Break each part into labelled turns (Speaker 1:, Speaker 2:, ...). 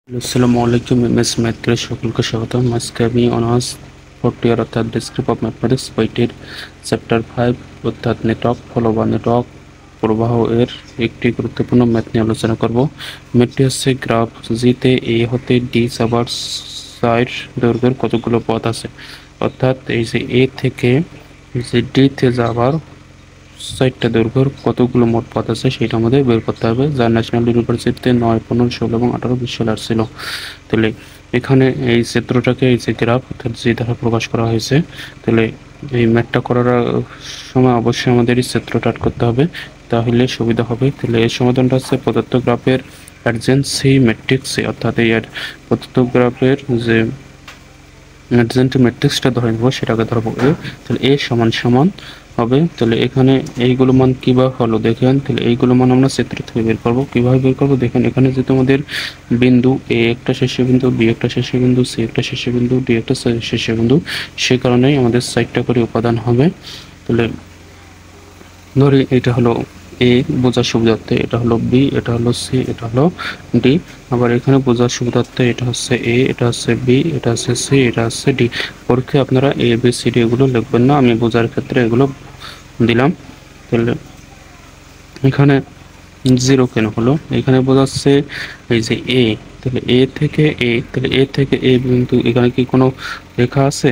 Speaker 1: আসসালামু আলাইকুম এমএস ম্যাথের সকলকে স্বাগতম। আজকে আমি অনার্স ফোর্থ ইয়ার অর্থাৎ ডেসক্রিপ অফ ম্যাথমেটিক্স বইটির চ্যাপ্টার 5 অর্থাৎ নেটওয়ার্ক ফলো বা নেটওয়ার্ক প্রবাহ এর একটি গুরুত্বপূর্ণ ম্যাথ নিয়ে আলোচনা করব। ম্যাথটি হচ্ছে গ্রাফ জিতে এ হতে ডি যাবার সাইড দৈর্ঘ্যের কতগুলো পথ আছে, অর্থাৎ এই যে এ থেকে যে ডিতে যাবার সাইডটা দৈর্ঘ্যের কতগুলো মোট পথ আছে সেটা আমাদের বের করতে হবে, যা ন্যাশনাল ইউনিভার্সিটিতে 9, 15, 16 এবং 18, 20 সালে আসছিল। তাহলে এখানে এই চিত্রটাকে এই যে গ্রাফ অর্থাৎ যে দ্বারা প্রকাশ করা হয়েছে, তাহলে এই ম্যাথটা করার সময় অবশ্যই আমাদের এই চিত্রটা আর্ট করতে হবে, তাহলে সুবিধা হবে। তাহলে এই সমাধানটা হচ্ছে প্রদত্ত গ্রাফের অ্যাডজেন্সি ম্যাট্রিক্স, অর্থাৎ এই প্রদত্ত গ্রাফের যে অ্যাডজেন্সি ম্যাট্রিক্সটা ধরে নেব সেটাকে ধরবো এ, তাহলে এ সমান সমান হবে। তাহলে এখানে এইগুলো মান কিভাবে হলো দেখেন, তাহলে এইগুলো মান আমরা চিত্র থেকে বের করবো। কিভাবে বের করবো দেখেন, এখানে যেহেতু আমাদের বিন্দু এ একটা শীর্ষবিন্দু, বি একটা শীর্ষবিন্দু, সি একটা শীর্ষবিন্দু, ডি একটা শীর্ষবিন্দু, সে কারণেই আমাদের 4টা করে উপাদান হবে। তাহলে ধরি এটা হলো এ বোঝার সুবিধার্থে, এটা হলো বি, এটা হলো সি, এটা হলো ডি। আবার এখানে বোঝার সুবিধার্থে এটা হচ্ছে এ, এটা হচ্ছে বি, এটা হচ্ছে সি, এটা হচ্ছে ডি। পরীক্ষায় আপনারা এ বি সি ডি এগুলো লিখবেন না, আমি বোঝার ক্ষেত্রে এগুলো দিলাম। তাহলে এখানে জিরো কেন হলো, এখানে বোঝাচ্ছে এই যে এ, তাহলে এ থেকে এ, তাহলে এ থেকে এ বিন্দু, এখানে কি কোনো রেখা আছে?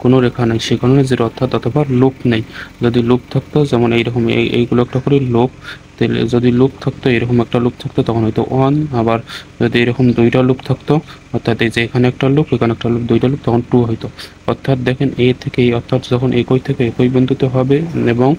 Speaker 1: কোনো রেখা নেই, সে কারণে জিরো, অর্থাৎ অথবা লুপ নেই। যদি লুপ থাকতো, যেমন এইরকম এইগুলো একটা করে লুপ, তাহলে যদি লুপ থাকতো, এরকম একটা লুপ থাকতো তখন হয়তো 1। আবার যদি এরকম দুইটা লুপ থাকতো, অর্থাৎ এই যে এখানে একটা লুপ, এখানে একটা লুপ, দুইটা লুপ, তখন 2 হইতো। অর্থাৎ দেখেন এ থেকে এই, অর্থাৎ যখন একই থেকে একই বিন্দুতে হবে এবং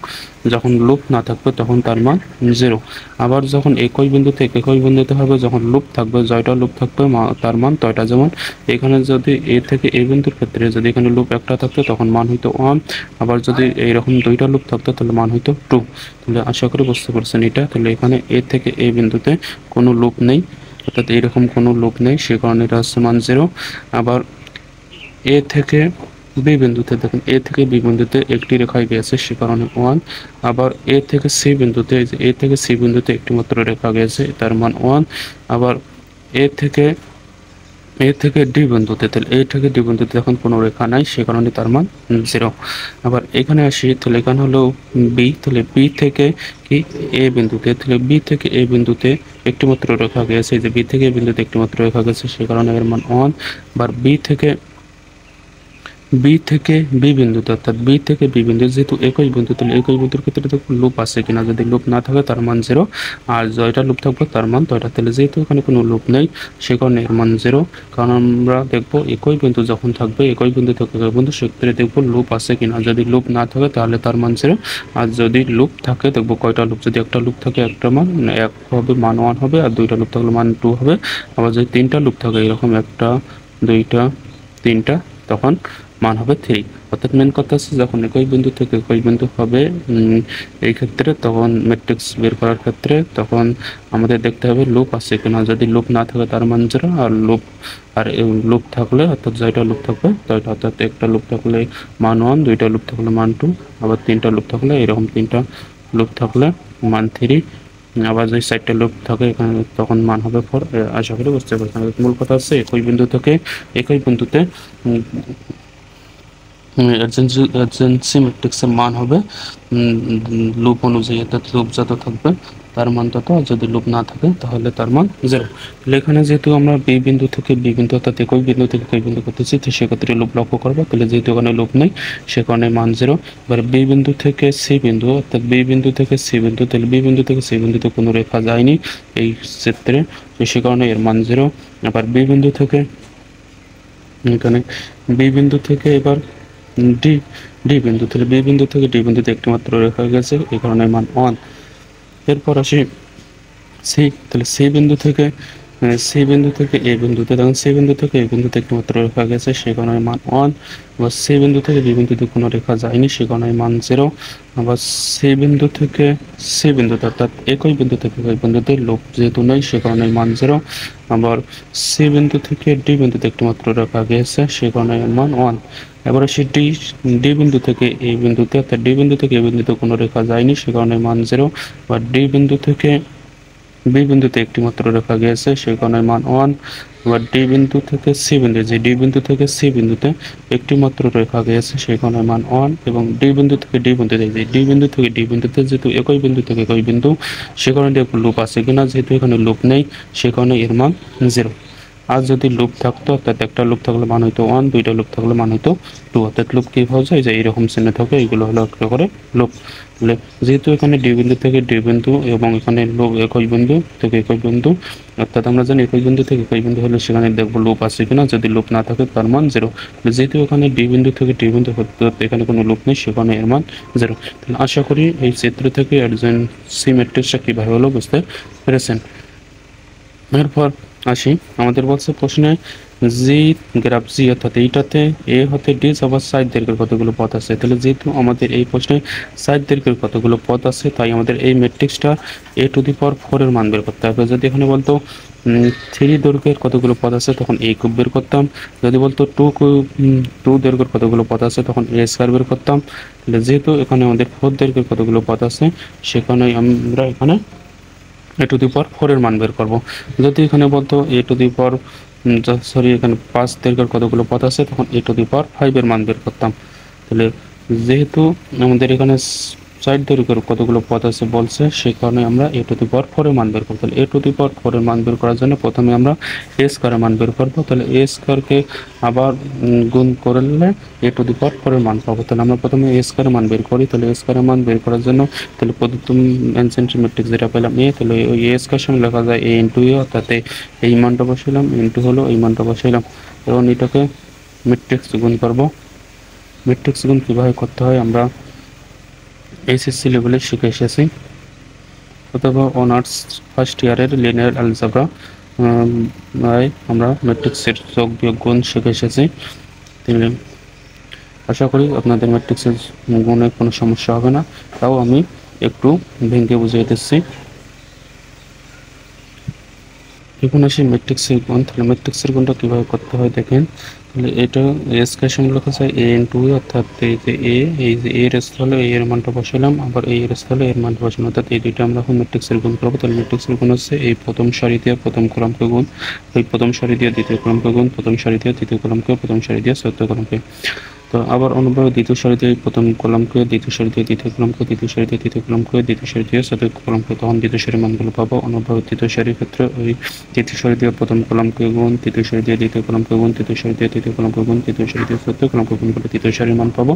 Speaker 1: যখন লুপ না থাকবে তখন তার মান 0। আবার যখন একই বিন্দু থেকে একই বিন্দুতে হবে, যখন লুপ থাকবে, জয়টা লুপ থাকবে তার মান তয়টা। যেমন এখানে যদি এ থেকে এই বিন্দুর ক্ষেত্রে যদি এখানে লুপ একটা থাকতো তখন মান হইতো 1। আবার যদি এইরকম দুইটা লুপ থাকতো তাহলে মান হইতো 2। তাহলে আশা করি বুঝতে পারছেন এটা। তাহলে এখানে এ থেকে এই বিন্দুতে কোনো লুপ নেই, অর্থাৎ এইরকম কোনো লুপ নেই, সে কারণে এটা হচ্ছে মান 0। আবার এ থেকে বি বিন্দুতে দেখেন, এ থেকে বি বিন্দুতে একটি রেখায় গিয়েছে, সে কারণে 1। আবার এ থেকে সি বিন্দুতে, এ থেকে সি বিন্দুতে একটি মাত্র রেখা গিয়েছে, তার মান 1। আবার এ থেকে ডি বিন্দুতে, তাহলে এ থেকে ডি বিন্দুতে এখন কোনো রেখা নাই, সে কারণে তার মান 0। আবার এখানে আসি, তাহলে এখানে হলো বি, তাহলে বি থেকে কি এ বিন্দুতে, তাহলে বি থেকে এ বিন্দুতে একটি মাত্র রেখা গিয়েছে, যে বি থেকে এ বিন্দুতে একটি মাত্র রেখা গেছে, সে কারণে এর মান 1। আবার বি থেকে বি বিন্দুতে, অর্থাৎ বি থেকে বি বিন্দু, যেহেতু একই বিন্দু, তাহলে একই বিন্দুর ক্ষেত্রে দেখো লুপ আছে কিনা, যদি লুপ না থাকে তার মান 0, আর জয়টা লুপ থাকবে তার মান তয়টা। তাহলে যেহেতু এখানে কোনো লুপ নেই, সে কারণে এর মান 0। কারণ আমরা দেখবো একই বিন্দু যখন থাকবে, একই বিন্দু থেকে একই বিন্দু, সেক্ষেত্রে দেখবো লুপ আছে কিনা, যদি লুপ না থাকে তাহলে তার মান 0, আর যদি লুপ থাকে দেখবো কয়টা লুপ, যদি একটা লুপ থাকে একটা মান 1 হবে, মান 1 হবে, আর দুইটা লুপ থাকলে মান 2 হবে। আবার যদি তিনটা লুপ থাকে, এরকম একটা, দুইটা, তিনটা, তখন মান হবে 3। অর্থাৎ মেন কথা হচ্ছে যখন একই বিন্দু থেকে একই বিন্দু হবে, এই ক্ষেত্রে তখন ম্যাট্রিক্স বের করার ক্ষেত্রে তখন আমাদের দেখতে হবে লুপ আছে কিনা, যদি লুপ না থাকে তার মান 0, আর লুপ থাকলে, অর্থাৎ যেটা লুপ থাকবে তয়টা, অর্থাৎ একটা লুপ থাকলে মান 1, দুইটা লুপ থাকলে মান 2, আবার তিনটা লুপ থাকলে, এরকম তিনটা লুপ থাকলে মান 3। আবার যদি 4টা লুপ থাকে এখানে তখন মান হবে 4। আশা করি বুঝতে পারছেন। মূল কথা হচ্ছে একই বিন্দু থেকে একই বিন্দুতে এডজেন্সি ম্যাট্রিক্সের মান হবে লুপ অনুযায়ী, অর্থাৎ লুপ যত থাকবে তার মান তত, আর যদি লুপ না থাকে তাহলে তার মান 0। তাহলে এখানে যেহেতু আমরা বি বিন্দু থেকে বি বিন্দু, অর্থাৎ একই বিন্দু থেকে একই বিন্দু করতেছি, তো সেক্ষেত্রে লুপ লক্ষ্য করবো। তাহলে যেহেতু এখানে লুপ নেই, সে কারণে মান 0। এবার বি বিন্দু থেকে সি বিন্দু, অর্থাৎ বি বিন্দু থেকে সি বিন্দু, তাহলে বি বিন্দু থেকে সি বিন্দুতে কোনো রেখা যায়নি এই ক্ষেত্রে, তো সে কারণে এর মান 0। আবার বি বিন্দু থেকে এখানে বি বিন্দু থেকে এবার ডি ডি বিন্দু, তাহলে বি বিন্দু থেকে ডি বিন্দুতে একটি মাত্র রেখা গেছে, এই কারণে মান 1। এরপর আসি সি, তাহলে সি বিন্দু থেকে এ বিন্দুতে, তখন সি বিন্দু থেকে এ বিন্দুতে একটি মাত্র রেখা গেছে, সে কারণে মান 1। আবার সি বিন্দু থেকে বি বিন্দুতে কোনো রেখা যায়নি, সে কারণে মান 0। আবার সি বিন্দু থেকে সি বিন্দুতে, অর্থাৎ একই বিন্দু থেকে একই বিন্দুতে লুপ যেহেতু নেই, সে কারণে মান 0। আবার সি বিন্দু থেকে ডি বিন্দুতে একটি মাত্র রেখা গেছে, সে কারণে মান 1। এবার আসি ডি বিন্দু থেকে এই বিন্দুতে, অর্থাৎ ডি বিন্দু থেকে এই বিন্দুতে কোনো রেখা যায়নি, সে কারণে মান 0। বা ডি বিন্দু থেকে বি বিন্দুতে একটি মাত্র রেখা গিয়েছে, সেই কোণের মান 1। এবার ডি বিন্দু থেকে সি বিন্দু, যে ডি বিন্দু থেকে সি বিন্দুতে একটি মাত্র রেখা গিয়েছে, সেই কোণের মান 1। এবং ডি বিন্দু থেকে ডি বিন্দুতে, যে ডি বিন্দু থেকে ডি বিন্দুতে যেহেতু একই বিন্দু থেকে একই বিন্দু, সে কারণে দেখব লুপ আছে কিনা, যেহেতু এখানে লুপ নেই সে কারণে এর মান 0। আর যদি লুপ থাকতো, অর্থাৎ একটা লুপ থাকলে মান হয়তো 1, দুইটা লুপ থাকলে মান হয়তো 2। অর্থাৎ লুপ কি হয়ে যায়, যে এইরকম চিহ্ন থাকে, এইগুলো হলো একটা করে লুপ। তাহলে যেহেতু এখানে ডি বিন্দু থেকে ডি বিন্দু এবং এখানে লুপ একই বিন্দু থেকে একই বিন্দু, অর্থাৎ আমরা জানি একই বিন্দু থেকে একই বিন্দু হলে সেখানে দেখবো লুপ আছে কিনা, যদি লুপ না থাকে তার মান 0। যেহেতু এখানে ডি বিন্দু থেকে ডি বিন্দু, এখানে কোনো লুপ নেই, সেখানে এর মান 0। তাহলে আশা করি এই চিত্র থেকে অ্যাডজেন্সি ম্যাট্রিক্সটা কীভাবে হলো বুঝতে পেরেছেন। এরপর আসি, আমাদের বলছে প্রশ্নে জি গ্রাফ জি, অর্থাৎ এইটাতে এ হতে ডি আবার সাইড দৈর্ঘ্যের কতগুলো পথ আছে। তাহলে যেহেতু আমাদের এই প্রশ্নে সাইড দৈর্ঘ্যের কতগুলো পথ আছে, তাই আমাদের এই ম্যাট্রিক্সটা এ টু দি পাওয়ার 4 এর মান বের করতে হবে। যদি এখানে বলতো 3 দৈর্ঘ্যের কতগুলো পথ আছে, তখন এ কিউব বের করতাম। যদি বলতো 2 দৈর্ঘ্যের কতগুলো পথ আছে, তখন এ স্কয়ার বের করতাম। তাহলে যেহেতু এখানে আমাদের 4 দৈর্ঘ্যের কতগুলো পথ আছে, সেখানেই আমরা এখানে এ টু দি পাওয়ার 4 এর মান বের করব। যদি এখানে বলতো এ টু দি পাওয়ার এখানে 5 দৈর্ঘ্যের কতগুলো পথ আছে, তখন এ টু দি পাওয়ার 5 এর মান বের করতাম। তাহলে যেহেতু আমাদের এখানে সাইড দৈর্ঘ্যের কতগুলো পথ আছে বলছে, সেই কারণে আমরা এ টু দি পাওয়ার 4 এর মান বের করব। তাহলে এ টু দি পাওয়ার 4 এর মান বের করার জন্য প্রথমে আমরা এ স্কয়ারের মান বের করব। তাহলে এ স্কয়ারকে আবার গুণ করলে এ টু দি পাওয়ার 4 এর মান পাবো। তাহলে আমরা প্রথমে এ স্কয়ারের মান বের করি। তাহলে এ স্কয়ারের মান বের করার জন্য তাহলে প্রথম অ্যানসেন্ট্রি ম্যাট্রিক্স যেটা পেলাম এ, তাহলে ওই এ স্কয়ার সমান লেখা যায় এ ইন্টু এ, অর্থাৎ এই মানটা বসাইলাম, ইন্টু হলো এই মানটা বসাইলাম। এবং এটাকে ম্যাট্রিক্স গুণ করব। ম্যাট্রিক্স গুণ কীভাবে করতে হয় আমরা এইচএসসি লেভেলে শিখে এসেছি, অথবা অনার্স ফার্স্ট ইয়ারের লিনিয়ার অ্যালজেব্রা আমরা ম্যাট্রিক্সের যোগ বিয়োগ গুণ শিখে এসেছি। আশা করি আপনাদের ম্যাট্রিক্সের গুণে কোনো সমস্যা হবে না। তাও আমি একটু ভেঙে বুঝিয়ে দিচ্ছি। এখন আসি ম্যাট্রিক্সের গুণ। তাহলে ম্যাট্রিক্সের গুণটা কীভাবে করতে হয় দেখেন। তাহলে এটা স্কয়ার সমান লেখা যায় এ ইন্টু এ, অর্থাৎ এই যে এই যে এর স্থলে এ এর মানটা বসালাম, আবার এই এর স্থলে এর মানটা বসালাম, অর্থাৎ এই দুইটা আমরা এখন ম্যাট্রিক্সের গুণ করবো। তাহলে ম্যাট্রিক্সের গুণ হচ্ছে এই প্রথম সারি দিয়ে প্রথম কলামকে গুণ, ওই প্রথম সারি দিয়ে দ্বিতীয় কলামকে গুণ, প্রথম সারি দিয়ে তৃতীয় কলামকে, প্রথম সারি দিয়ে চতুর্থ কলামকে। তো আবার অনুভাবে দ্বিতীয় সারিতে প্রথম কলামকে, দ্বিতীয় সারিতে দ্বিতীয় কলামকে, দ্বিতীয় সারিতে তৃতীয় কলামকে, দ্বিতীয় সারিতে চতুর্থ কলামকে, তখন দ্বিতীয় সারির মানগুলো পাবো। অনুভাবে তৃতীয় সারির ক্ষেত্রে ওই তৃতীয় সারি দিয়ে প্রথম কলামকে গুণ, তৃতীয় সারি দিয়ে দ্বিতীয় কলামকে গুণ, তৃতীয় সারি দিয়ে তৃতীয় কলামকে গুণ, তৃতীয় সারি দিয়ে চতুর্থ কলামকে গুণ করলে তৃতীয় সারির মান পাবো।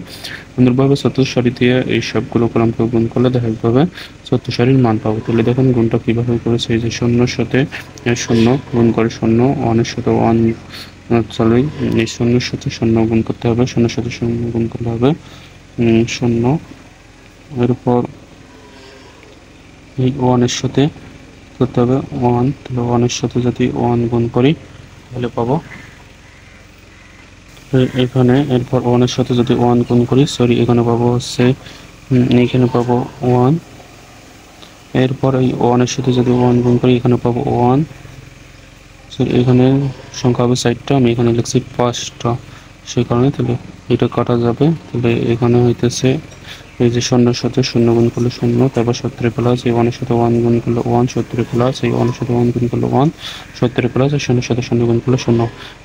Speaker 1: অনুরূপভাবে চতুর্থ সারি দিয়ে এই সবগুলো কলামকে গুণ করলে ধারাবাহিকভাবে চতুর্থ সারির মান পাবো। তাহলে দেখুন গুণটা কীভাবে করেছে, এই যে শূন্যর সাথে শূন্য গুণ করে শূন্য, ওয়ানের সাথে ওয়ান, চলে এই শূন্যের সাথে শূন্য গুণ করতে হবে, শূন্যের সাথে শূন্য গুণ করতে হবে শূন্য। এরপর এই ওয়ানের সাথে করতে হবে ওয়ান, তাহলে ওয়ানের সাথে যদি ওয়ান গুণ করি তাহলে পাবো এখানে। এরপর ওয়ানের সাথে যদি ওয়ান গুণ করি, এখানে পাবো হচ্ছে এইখানে পাবো ওয়ান। এরপর এই ওয়ানের সাথে যদি ওয়ান গুণ করি এখানে পাবো ওয়ান। এখানে সংখ্যা হবে 4টা, আমি এখানে লিখছি 5টা, সেই কারণে তাহলে এটা কাটা যাবে। তাহলে এখানে হইতেছে এই যে শূন্যের সাথে শূন্য গুণ করলে শূন্য, তারপর 70 প্লাস এই ওয়ানের সাথে ওয়ান গুণ করলে ওয়ান, 70 প্লাস এই ওয়ানের সাথে ওয়ান গুণ করলে ওয়ান, 70 প্লাস এই শূন্যের সাথে শূন্য গুণ করলে শূন্য।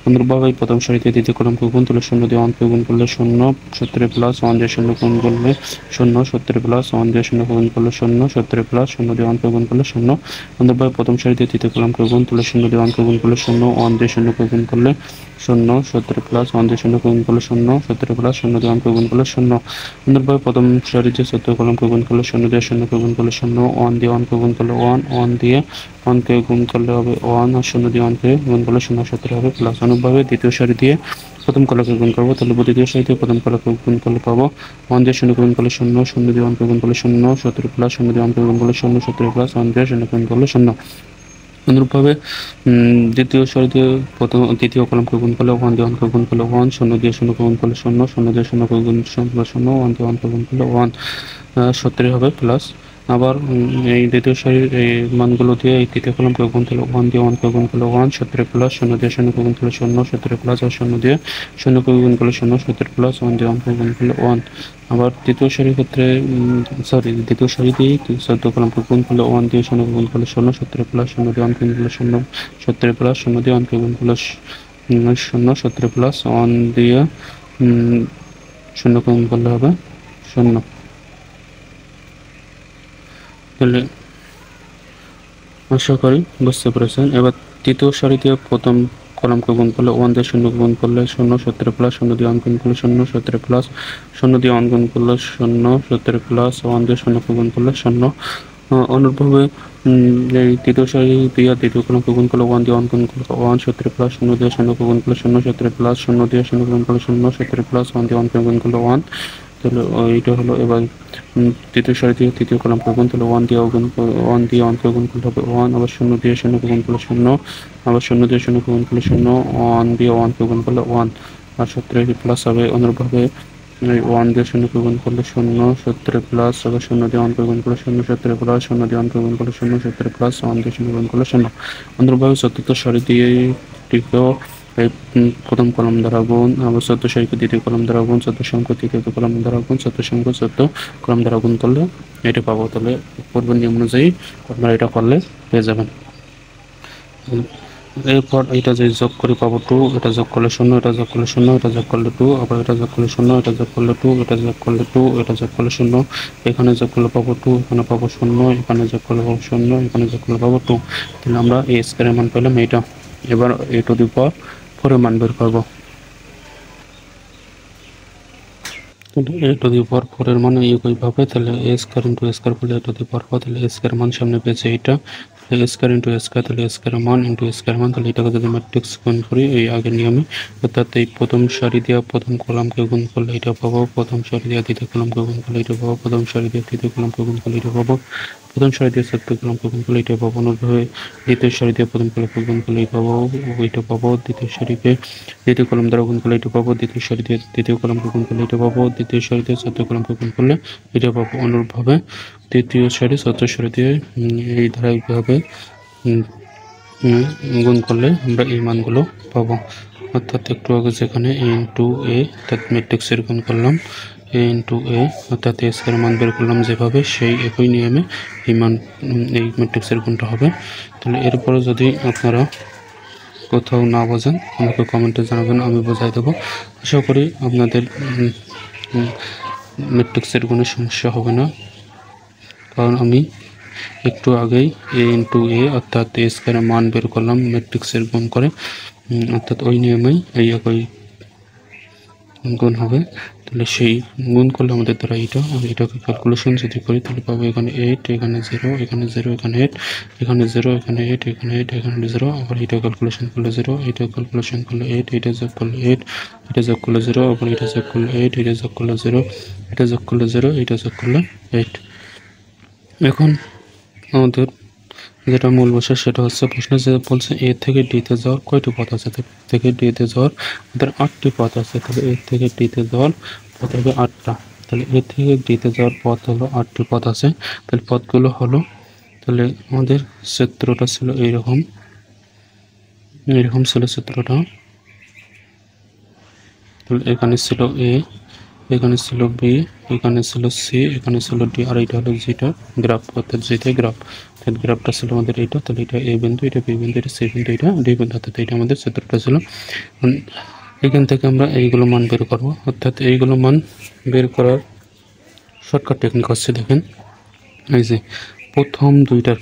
Speaker 1: অনুরূপভাবে এই প্রথম সারিতে দ্বিতীয় কলামকে গুণ, তাহলে শূন্য দিয়ে ওয়ানকে গুণ করলে শূন্য, 70 প্লাস ওয়ান দিয়ে শূন্য গুণ করলে শূন্য, 70 প্লাস ওয়ান দিয়ে শূন্য গুণ করলে শূন্য, 70 প্লাস শূন্য দিয়ে ওয়ানকে গুণ করলে শূন্য। অনুরূপভাবে প্রথম সারিতে তৃতীয় কলামকে গুণ, তাহলে শূন্য দিয়ে ওয়ানকে গুণ করলে শূন্য, ওয়ান দিয়ে শূন্যকে গুণ করলে শূন্য, 70 প্লাস ওয়ান দিয়ে শূন্য গুণ করলে শূন্য, 70 প্লাস শূন্য দিয়ে ওয়ানকে গুণ করলে শূন্য। অনুরূপভাবে প্রথম সারিতে চতুর্থ কলামকে গুণ করলে শূন্য দিয়ে শূন্যকে গুণ করলে শূন্য, ওয়ান দিয়ে ওয়ানকে গুণ করলে ওয়ান, ওয়ান দিয়ে ওয়ানকে গুণ করলে হবে ওয়ান, আর শূন্য দিয়ে ওয়ানকে গুণ করলে শূন্য, 70 হবে প্লাস। অনুরূপভাবে দ্বিতীয় সারি দিয়ে প্রথম কলাকে গুণ করবো, তাহলে দ্বিতীয় সারি দিয়ে প্রথম কলাকে গুণ করলে পাবো ওয়ান দিয়ে শূন্য গুণ করলে শূন্য, শূন্য দিয়ে ওয়ানকে গুণ করলে শূন্য, 70 প্লাস শূন্য দিয়ে ওয়ানকে গুণ করলে শূন্য, 70 প্লাস ওয়ান দিয়ে শূন্য গুণ করলে শূন্য। অনুরূপভাবে দ্বিতীয় সারিতে তৃতীয় কলামকে গুণ করলে ওয়ান দিয়ে ওয়ানকে গুণ করলে ওয়ান, শূন্য দিয়ে শূন্যকে গুণ করলে শূন্য, শূন্য দিয়ে শূন্যকে গুণ শূন্য, ওয়ান দিয়ে ওয়ানকে গুণ করলে ওয়ান, 70 হবে প্লাস। আবার এই দ্বিতীয় সারির এই মানগুলো দিয়ে এই তৃতীয় কলামকে গুণ করলে 1 দিয়ে 1 কে গুণ করলে 1, 17 প্লাস 0 দিয়ে 0 কে গুণ করলে 0, 17 প্লাস আর 0 দিয়ে 0 কে গুণ করলে 0, 17 প্লাস 1 দিয়ে 1 কে গুণ করলে 1। আবার তৃতীয় সারির ক্ষেত্রে দ্বিতীয় সারি দিয়ে 14 কলামকে গুণ করলে 1 দিয়ে 0 কে গুণ করলে 0, 17 প্লাস 0 দিয়ে 1 কে গুণ করলে 0, 17 প্লাস 0 দিয়ে 1 কে গুণ করলে 0, 17 প্লাস 1 দিয়ে 0 কে গুণ করলে হবে 0। তাহলে আশা করি বুঝতে পেরেছেন। এবার তৃতীয় সারি দিয়ে প্রথম কলামকে গুণ করলে 1 দিয়ে 0 গুণ করলে 0, 17 প্লাস 0 দিয়ে 1 গুণ করলে 0, 17 প্লাস 0 দিয়ে 1 গুণ করলে 0, 17 প্লাস 1 দিয়ে 0 কে গুণ করলে 0। অনুরূপভাবে এই তৃতীয় সারি দিয়ে তৃতীয় কলামকে গুণ করলে 1 দিয়ে 1 গুণ করলে 1, 17 প্লাস 0 দিয়ে 0 কে গুণ করলে 0, 17 প্লাস 0 দিয়ে 0 গুণ করলে 0, 17 প্লাস 1 দিয়ে 1 কে গুণ করলে 1। তাহলে এইটা হলো। এবার তৃতীয় সারি দিয়ে তৃতীয় কলামকে গুণ তাহলে 1 দিয়ে 1 দিয়ে 1 কে গুণ করলে হবে 1, আবার 0 দিয়ে 0 কে গুণ করলে 0, আবার 0 দিয়ে 0 কে গুণ করলে 0, 1 দিয়ে 1 কে গুণ করলে 1 আর 17 প্লাস হবে। অনুরূপভাবে 1 দিয়ে 0 কে গুণ করলে 0, 17 প্লাস আবার 0 দিয়ে 1 কে গুণ করলে 0, 17 প্লাস 0 দিয়ে 1 কে গুণ করলে 0, 17 প্লাস 1 দিয়ে 0 গুণ করলে 0। অনুরূপভাবে চতুর্থ সারি দিয়ে টিকেও এই প্রথম কলাম দ্বারা গুণ, আবার চতুর্থ সারিকে দ্বিতীয় কলাম দ্বারা গুণ, চতুর্থ সংখ্যা তৃতীয় কলাম দ্বারা গুণ, চতুর্থ সংখ্যা চতুর্থ কলাম দ্বারা গুণ করলে এটা পাবো। তাহলে পূর্ব নিয়ম অনুযায়ী আপনারা এটা করলে পেয়ে যাবেন। এরপর এটা যে যোগ করে পাবো 2, এটা যোগ করলে 0, এটা যোগ করলে 0, এটা যোগ করলে 2, আবার এটা যোগ করলে 0, এটা যোগ করলে 2, এটা যোগ করলে 2, এটা যোগ করলে 0, এখানে যোগ করলে পাবো 2, এখানে পাবো 0, এখানে যোগ করলে পাবো 0, এখানে যোগ করলে পাবো 2। তাহলে আমরা এই স্কয়ারের মান পেলাম এইটা। এবার a টু দি পাওয়ার 4 এর মান বের করবো। a টু দি পাওয়ার 4 এর মান একইভাবে তাহলে a square into a square করলে a টু দি পাওয়ার 4, তাহলে a স্কয়ার মান সামনে পেয়েছে এইটা, তাহলে a square into a square, তাহলে a স্কয়ার মান ইনটু a স্কয়ার মান, তাহলে এটাকে যদি ম্যাট্রিক্স গুণ করি এই আগের নিয়মে, অর্থাৎ এই প্রথম সারি দিয়ে প্রথম কলামকে গুণ করলে এটা পাবো, প্রথম সারি দিয়ে দ্বিতীয় কলামকে গুণ করলে এটা পাবো, প্রথম সারি দিয়ে তৃতীয় কলামকে গুণ করলে এটা পাবো, প্রথম সারি দিয়ে চতুর্থ কলামকে গুণ করলে এটা পাবো। অনুরূপভাবে দ্বিতীয় সারি দিয়ে প্রথম কলামকে গুণ করলে এটা পাবো, এটা পাবো। দ্বিতীয় সারিকে দ্বিতীয় কলাম দ্বারা গুণ করলে এটা পাবো, দ্বিতীয় সারি দিয়ে তৃতীয় কলামকে গুণ করলে এটা পাবো, দ্বিতীয় সারি দিয়ে চতুর্থ কলামকে গুণ করলে এটা পাবো। অনুরূপভাবে তৃতীয় সারি চতুর্থ সারি দিয়ে এই ধারাবাহিকভাবে গুণ করলে আমরা এই মানগুলো পাবো। অর্থাৎ একটু আগে যেখানে a ইন্টু a অর্থাৎ ম্যাট্রিক্সের গুণ করলাম, a ইন্টু a অর্থাৎ a স্কয়ার মান বের করলাম যেভাবে, সেই একই নিয়মে এই মান এই ম্যাট্রিক্সের গুণটা হবে। তাহলে এরপরে যদি আপনারা কোথাও না বোঝেন আমাকে কমেন্টে জানাবেন, আমি বোঝাই দেবো। আশা করি আপনাদের ম্যাট্রিক্সের গুণে সমস্যা হবে না, কারণ আমি একটু আগেই a ইন্টু a অর্থাৎ a স্কয়ারের মান বের করলাম ম্যাট্রিক্সের গুণ করে, অর্থাৎ ওই নিয়মেই এই একই গুণ হবে। তাহলে সেই গুণ করলে আমাদের দ্বারা এটাকে ক্যালকুলেশন যদি করি তাহলে পাবো এখানে 8, এখানে 0, এখানে 0, এখানে 8, এখানে 0, এখানে 8, এখানে 8, এখানে 0, আবার এটা ক্যালকুলেশন করলে 0, এটা ক্যালকুলেশন করলে 8, এটা যোগ করলে 8, এটা যোগ করলে 0, আবার এটা যোগ করলে 8, এটা যোগ করলে 0, এটা যোগ করলে 0, এটা যোগ করলে 8। এখন আমাদের যেটা মূল বিষয় সেটা হচ্ছে প্রশ্ন যে বলছে এ থেকে ডিতে যাওয়ার কয়টি পথ আছে। থেকে ডিতে যাওয়ার আমাদের 8টি পথ আছে। তাহলে এ থেকে ডিতে যাওয়ার পথ হবে 8টা। তাহলে এ থেকে ডিতে যাওয়ার পথ হলো 8টি পথ আছে। তাহলে পথগুলো হলো, তাহলে আমাদের চিত্রটা ছিল এইরকম ছিল চিত্রটা। তাহলে এখানে ছিল এ, এখানে ছিল বি, এখানে ছিল সি, এখানে ছিল ডি, আর এটা হলো যেটা গ্রাফ, অর্থাৎ যেটা গ্রাফ, অর্থাৎ গ্রাফটা ছিল আমাদের এইটা। তাহলে এটা এ বিন্দু, এটা বি বিন্দু, এটা সি বিন্দু, এটা ডি বিন্দু, অর্থাৎ এটা আমাদের চিত্রটা ছিল। এখান থেকে আমরা এইগুলো মান বের করবো, অর্থাৎ এইগুলো মান বের করার শর্টকাট টেকনিক হচ্ছে, দেখেন এই যে প্রথম দুইটার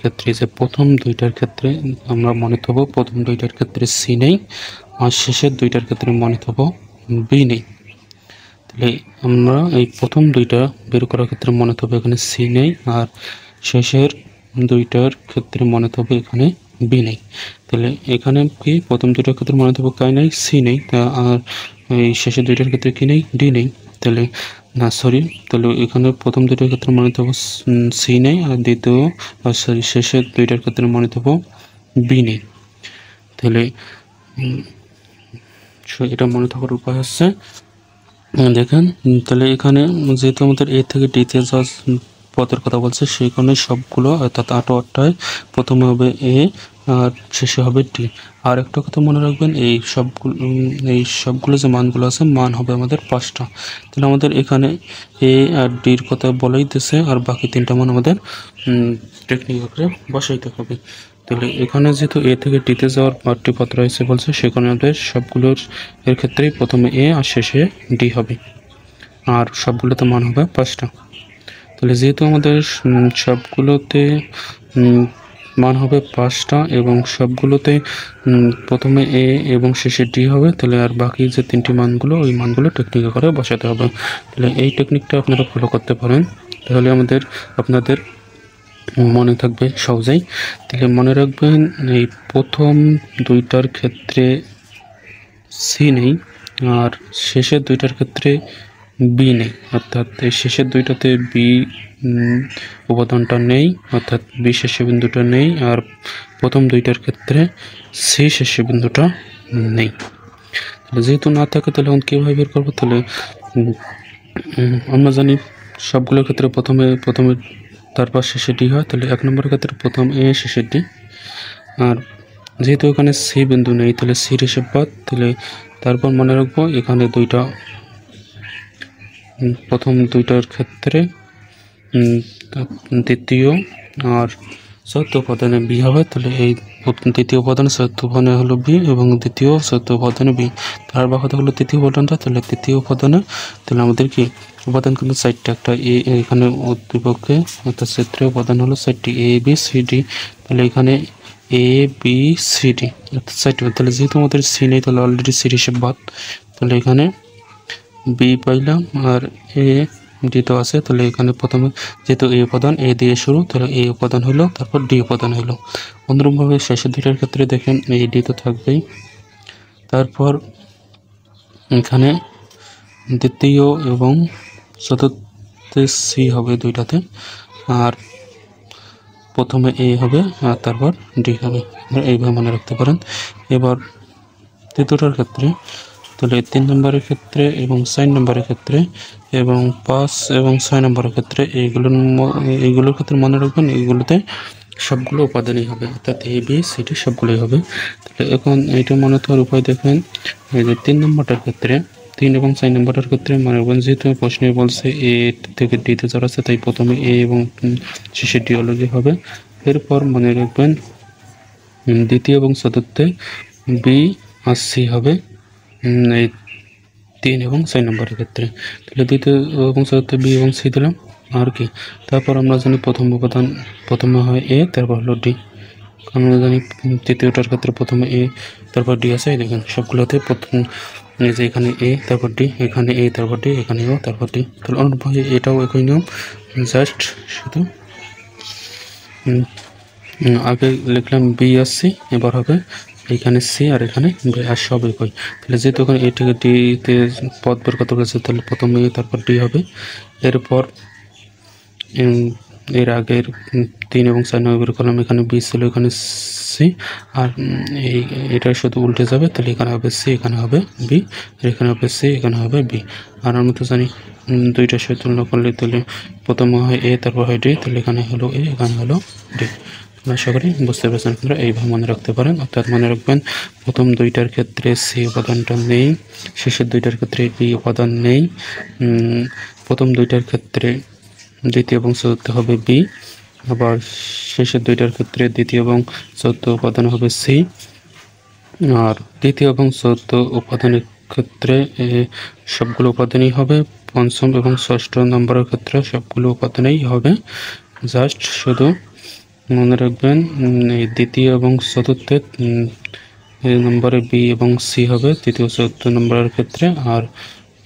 Speaker 1: ক্ষেত্রে আমরা মনে থবো প্রথম দুইটার ক্ষেত্রে সি নেই, আর শেষের দুইটার ক্ষেত্রে মনে থবো বি নেই। তাহলে আমরা এই প্রথম দুইটা বের করার ক্ষেত্রে মনে হবে এখানে সি নেই, আর শেষের দুইটার ক্ষেত্রে মনে হবে এখানে বি নেই। তাহলে এখানে কি প্রথম দুইটার ক্ষেত্রে মনে হবে কাই নেই, সি নেই, আর এই শেষের দুইটার ক্ষেত্রে কি নেই, ডি নেই। তাহলে না সরি, তাহলে এখানে প্রথম দুইটার ক্ষেত্রে মনে হবে সি নেই, আর দ্বিতীয় শেষের দুইটার ক্ষেত্রে মনে হবে বি নেই। তাহলে এটা মনে থাকার উপায় হচ্ছে দেখেন, তাহলে এখানে যেহেতু আমাদের এ থেকে ডিতে যাওয়ার পদের কথা বলছে সেখানে সবগুলো অর্থাৎ 8টায় প্রথমে হবে এ আর শেষে হবে ডি। আর একটা কথা মনে রাখবেন, এই সবগুলো যে মানগুলো আছে মান হবে আমাদের 5টা। তাহলে আমাদের এখানে এ আর ডির কথা বলেই দিয়েছে, আর বাকি 3টা মান আমাদের টেকনিক আকারে বসাইতে হবে। তাহলে এখানে যেহেতু এ থেকে ডিতে যাওয়ার 5টি পথ রয়েছে বলছে, সেখানে আমাদের সবগুলোর এর ক্ষেত্রেই প্রথমে এ আর শেষে ডি হবে, আর সবগুলোতে মান হবে 5টা। তাহলে যেহেতু আমাদের সবগুলোতে মান হবে 5টা এবং সবগুলোতে প্রথমে এ এবং শেষে ডি হবে, তাহলে আর বাকি যে 3টি মানগুলো ওই মানগুলো টেকনিক আকারে বসাতে হবে। তাহলে এই টেকনিকটা আপনারা ফলো করতে পারেন, তাহলে আপনাদের মনে থাকবে সহজেই। তাহলে মনে রাখবেন, এই প্রথম 2টার ক্ষেত্রে সি নেই আর শেষের 2টার ক্ষেত্রে বি নেই, অর্থাৎ এই শেষের 2টাতে বি উপাদানটা নেই, অর্থাৎ বি শেষে বিন্দুটা নেই, আর প্রথম 2টার ক্ষেত্রে সি শেষে বিন্দুটা নেই। তাহলে যেহেতু না থাকে তাহলে এখন কীভাবে বের করবো? তাহলে আমরা জানি সবগুলোর ক্ষেত্রে প্রথমে তারপর শেষে ডি হয়, তাহলে 1 নম্বরের ক্ষেত্রে প্রথম এ শেষে ডি। আর যেহেতু এখানে সি বিন্দু নেই তাহলে সির হিসেব বাদ। তাহলে তারপর মনে রাখবো এখানে প্রথম 2টার ক্ষেত্রে দ্বিতীয় আর চতুর্থ উপাদানে বি হবে। তাহলে এই দ্বিতীয় উপাদান চতুর্থ উপাদানে হলো বি এবং দ্বিতীয় চতুর্থ উপাদানে বি। তার বাকি হলো তৃতীয় উপাদানটা, তাহলে তৃতীয় উপাদানে তাহলে আমাদের কি উপাদান কিন্তু 4টা, একটা এখানে উদ্দীপকে অর্থাৎ ক্ষেত্রে উপাদান হলো 4টি এ বি সি ডি। তাহলে এখানে এ বি সি ডি অর্থাৎ 4টি। তাহলে যেহেতু আমাদের সি নেই তাহলে অলরেডি সির হিসেব বাদ। তাহলে এখানে বি পাইলাম আর এ ডি তো আছে, তাহলে এখানে প্রথমে যেহেতু এ উপাদান এ দিয়ে শুরু, তাহলে এ উপাদান হলো, তারপর ডি উপাদান হলো। অনুরূপভাবে শেষের 2টার ক্ষেত্রে দেখেন এ ডি তো থাকবেই, তারপর এখানে দ্বিতীয় এবং চতুর্থে সি হবে 2টাতে, আর প্রথমে এ হবে আর তারপর ডি হবে। এইভাবে মনে রাখতে পারেন। এবার তৃতীয়টার ক্ষেত্রে তাহলে 3 নম্বরের ক্ষেত্রে এবং 4 নম্বরের ক্ষেত্রে এবং 5 এবং 6 নম্বরের ক্ষেত্রে এইগুলোর ক্ষেত্রে মনে রাখবেন এইগুলোতে সবগুলো উপাদানই হবে, অর্থাৎ এ বি সি ডি সবগুলোই হবে। তাহলে এখন এইটা মনে থাকার উপায় দেখেন, এই যে 3 নম্বরটার ক্ষেত্রে 3 এবং 4 নম্বরের ক্ষেত্রে মনে রাখবেন যেহেতু প্রশ্নে বলছে এ থেকে ডিতে যারা আছে তাই প্রথমে এ এবং শেষে ডি অলরেডি হবে। এরপর মনে রাখবেন দ্বিতীয় এবং চতুর্থে বি আর সি হবে এই 3 এবং 4 নম্বরের ক্ষেত্রে। তাহলে দ্বিতীয় এবং চতুর্থ বি এবং সি দিলাম। আর কি তারপর আমরা জানি প্রথম উপাদান প্রথমে হয় এ তারপর হলো ডি, কারণ আমরা জানি তৃতীয়টার ক্ষেত্রে প্রথমে এ তারপর ডি আছে। এই দেখেন সবগুলোতে প্রথম এই যে এখানে এ তারপর ডি, এখানে এ তারপর ডি, এখানে ও তারপর ডি। তাহলে অনুরূপভাবে এটাও একই নিয়ম, জাস্ট শুধু আগে লিখলাম বি আর সি, এবার হবে এখানে সি আর এখানে বি আর সব একই। তাহলে যেহেতু এখানে এ থেকে ডিতে পথ বের করতে গেছে তাহলে প্রথমে এ তারপর ডি হবে। এরপর এর আগের 3 এবং 4 নম্বর বের করলাম, এখানে বি ছিল এখানে সি, আর এটা শুধু উল্টে যাবে। তাহলে এখানে হবে সি এখানে হবে বি, আর এখানে হবে সি এখানে হবে বি। আর আমরা তো জানি 2টার সাথে তুলনা করলে তাহলে প্রথমে হয় এ তারপর হয় ডি, তাহলে এখানে হলো এ এখানে হলো ডি। আশা করি বুঝতে পারছেন আপনারা। এইভাবে মনে রাখতে পারেন, অর্থাৎ মনে রাখবেন প্রথম 2টার ক্ষেত্রে সি উপাদানটা নেই, শেষের 2টার ক্ষেত্রে বি উপাদান নেই, প্রথম 2টার ক্ষেত্রে দ্বিতীয় এবং চতুর্থ হবে বি, আবার শেষের 2টার ক্ষেত্রে দ্বিতীয় এবং চতুর্থ উপাদান হবে সি, আর তৃতীয় এবং চতুর্থ উপাদানের ক্ষেত্রে সবগুলো উপাদানই হবে। পঞ্চম এবং ষষ্ঠ নম্বরের ক্ষেত্রে সবগুলো উপাদানই হবে। জাস্ট শুধু মনে রাখবেন এই দ্বিতীয় এবং চতুর্থে নম্বরে বি এবং সি হবে তৃতীয় চতুর্থ নম্বরের ক্ষেত্রে, আর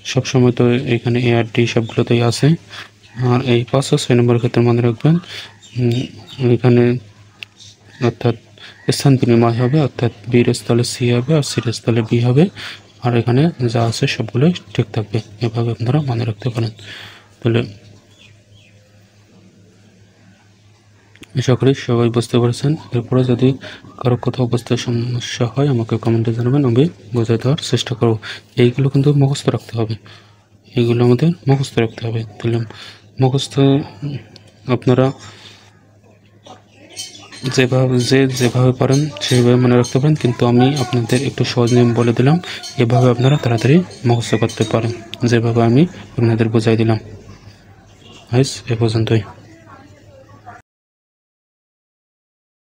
Speaker 1: সবসময় তো এখানে এ আর ডি সবগুলোতেই আছে। আর এই 5 ও 6 নম্বরের ক্ষেত্রে মনে রাখবেন এখানে অর্থাৎ স্থান বিনিময় হবে, অর্থাৎ বির স্থলে সি হবে আর সির স্থলে বি হবে, আর এখানে যা আছে সবগুলোই ঠিক থাকবে। এভাবে আপনারা মনে রাখতে পারেন। তাহলে আশা করি সবাই বুঝতে পারছেন। এরপরে যদি কারো কোথাও বুঝতে সমস্যা হয় আমাকে কমেন্টে জানাবেন, আমি বোঝাই দেওয়ার চেষ্টা করব। এইগুলো কিন্তু মুখস্থ রাখতে হবে, এইগুলো আমাদের মুখস্থ রাখতে হবে। তাহলে মুখস্থ আপনারা যেভাবে পারেন সেভাবে মনে রাখতে পারেন, কিন্তু আমি আপনাদের একটু সহজ নিয়ম বলে দিলাম, এভাবে আপনারা তাড়াতাড়ি মুখস্থ করতে পারেন যেভাবে আমি আপনাদের বোঝাই দিলাম। এ পর্যন্তই।